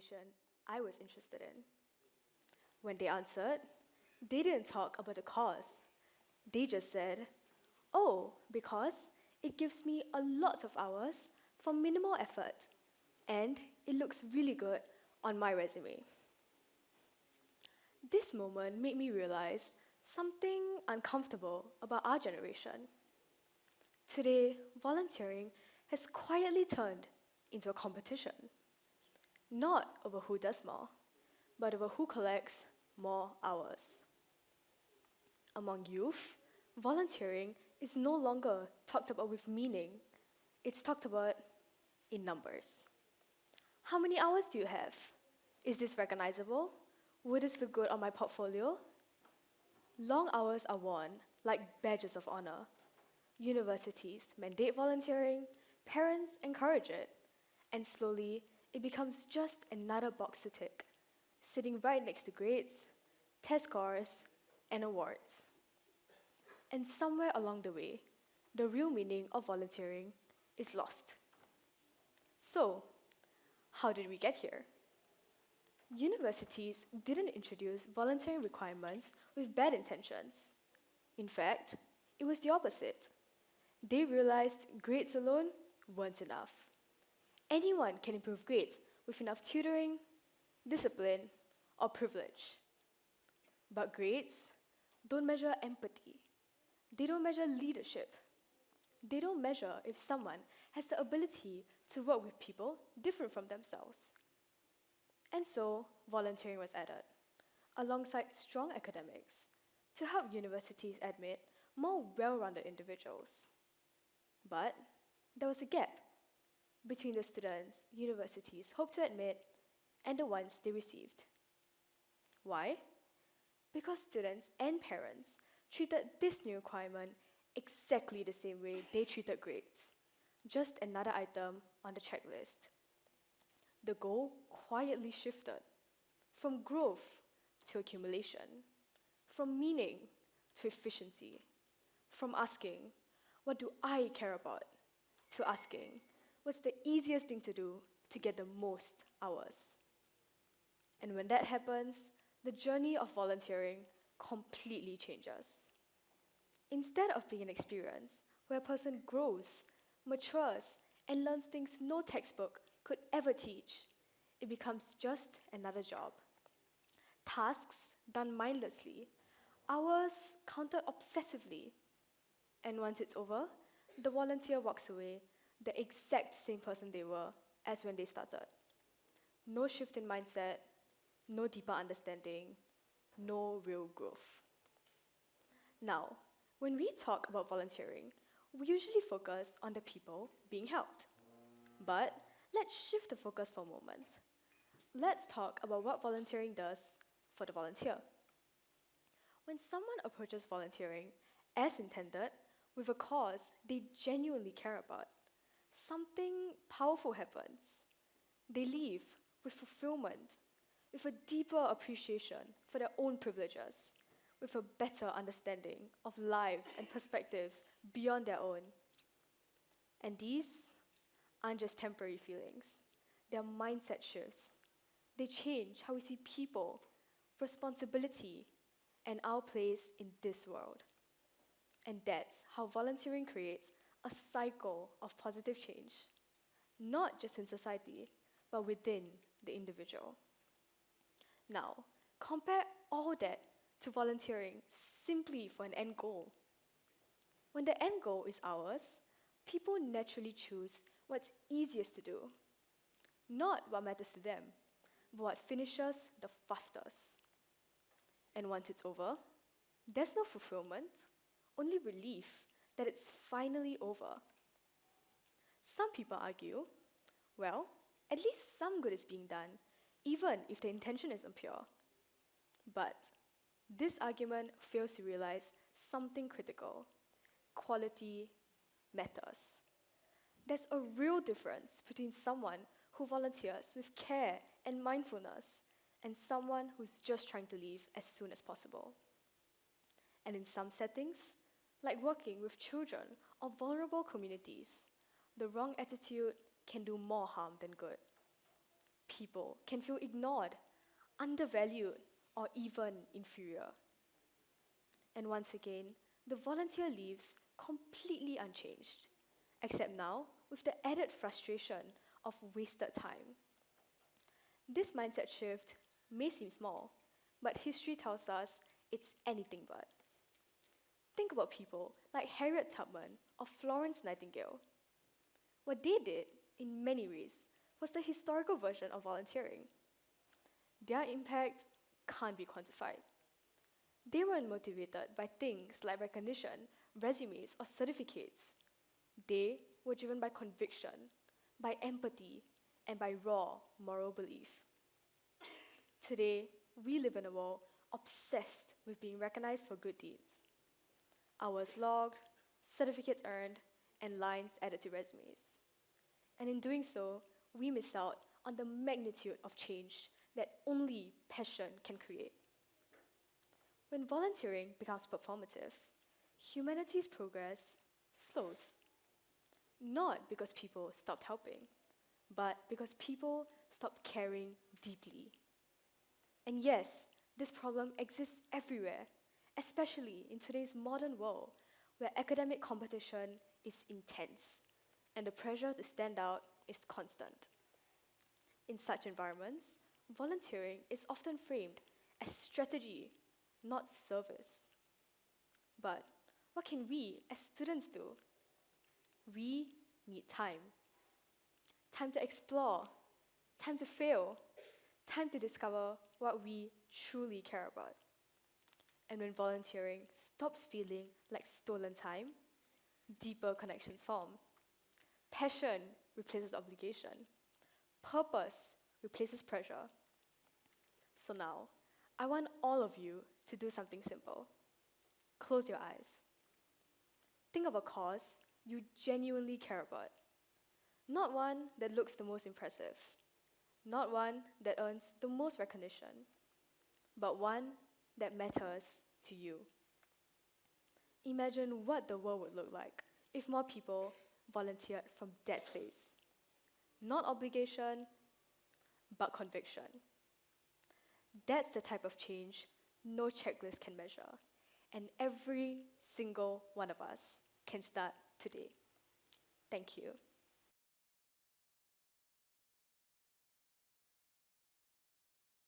conversation I was interested in. When they answered, they didn't talk about the cause. They just said, oh, because it gives me a lot of hours for minimal effort, and it looks really good on my resume. This moment made me realize something uncomfortable about our generation. Today, volunteering has quietly turned into a competition, not over who does more, but over who collects more hours. Among youth, volunteering is no longer talked about with meaning, it's talked about in numbers. How many hours do you have? Is this recognizable? Would this look good on my portfolio? Long hours are worn like badges of honor. Universities mandate volunteering, parents encourage it, and slowly it becomes just another box to tick, sitting right next to grades, test scores, and awards. And somewhere along the way, the real meaning of volunteering is lost. So, how did we get here? Universities didn't introduce volunteering requirements with bad intentions. In fact, it was the opposite. They realized grades alone weren't enough. Anyone can improve grades with enough tutoring, discipline, or privilege. But grades don't measure empathy. They don't measure leadership. They don't measure if someone has the ability to work with people different from themselves. And so, volunteering was added, alongside strong academics, to help universities admit more well-rounded individuals. But there was a gap between the students universities hoped to admit and the ones they received. Why? Because students and parents treated this new requirement exactly the same way they treated grades, just another item on the checklist. The goal quietly shifted from growth to accumulation, from meaning to efficiency, from asking, what do I care about, to asking, what's the easiest thing to do to get the most hours? And when that happens, the journey of volunteering completely changes. Instead of being an experience where a person grows, matures, and learns things no textbook could ever teach, it becomes just another job. Tasks done mindlessly, hours counted obsessively, and once it's over, the volunteer walks away the exact same person they were as when they started. No shift in mindset, no deeper understanding, no real growth. Now, when we talk about volunteering, we usually focus on the people being helped. But let's shift the focus for a moment. Let's talk about what volunteering does for the volunteer. When someone approaches volunteering as intended, with a cause they genuinely care about, something powerful happens. They leave with fulfillment, with a deeper appreciation for their own privileges, with a better understanding of lives and perspectives beyond their own. And these aren't just temporary feelings, they're mindset shifts. They change how we see people, responsibility, and our place in this world. And that's how volunteering creates a cycle of positive change, not just in society, but within the individual. Now, compare all that to volunteering simply for an end goal. When the end goal is ours, people naturally choose what's easiest to do, not what matters to them, but what finishes the fastest. And once it's over, there's no fulfillment, only relief that it's finally over. Some people argue, well, at least some good is being done, even if the intention isn't pure. But this argument fails to realize something critical. Quality matters. There's a real difference between someone who volunteers with care and mindfulness and someone who's just trying to leave as soon as possible. And in some settings, like working with children or vulnerable communities, the wrong attitude can do more harm than good. people can feel ignored, undervalued, or even inferior. And once again, the volunteer leaves completely unchanged, except now with the added frustration of wasted time. This mindset shift may seem small, but history tells us it's anything but. Think about people like Harriet Tubman or Florence Nightingale. What they did, in many ways, was the historical version of volunteering. Their impact can't be quantified. They weren't motivated by things like recognition, resumes, or certificates. They were driven by conviction, by empathy, and by raw moral belief. Today, we live in a world obsessed with being recognized for good deeds. Hours logged, certificates earned, and lines added to resumes. And in doing so, we miss out on the magnitude of change that only passion can create. When volunteering becomes performative, humanity's progress slows. Not because people stopped helping, but because people stopped caring deeply. And yes, this problem exists everywhere, especially in today's modern world where academic competition is intense and the pressure to stand out is constant. In such environments, volunteering is often framed as strategy, not service. But what can we as students do? We need time. Time to explore, time to fail, time to discover what we truly care about. And when volunteering stops feeling like stolen time, deeper connections form. Passion replaces obligation. Purpose replaces pressure. So now, I want all of you to do something simple. Close your eyes. Think of a cause you genuinely care about. Not one that looks the most impressive. Not one that earns the most recognition. But one that matters to you. Imagine what the world would look like if more people volunteered from that place. Not obligation, but conviction. That's the type of change no checklist can measure, and every single one of us can start today. Thank you.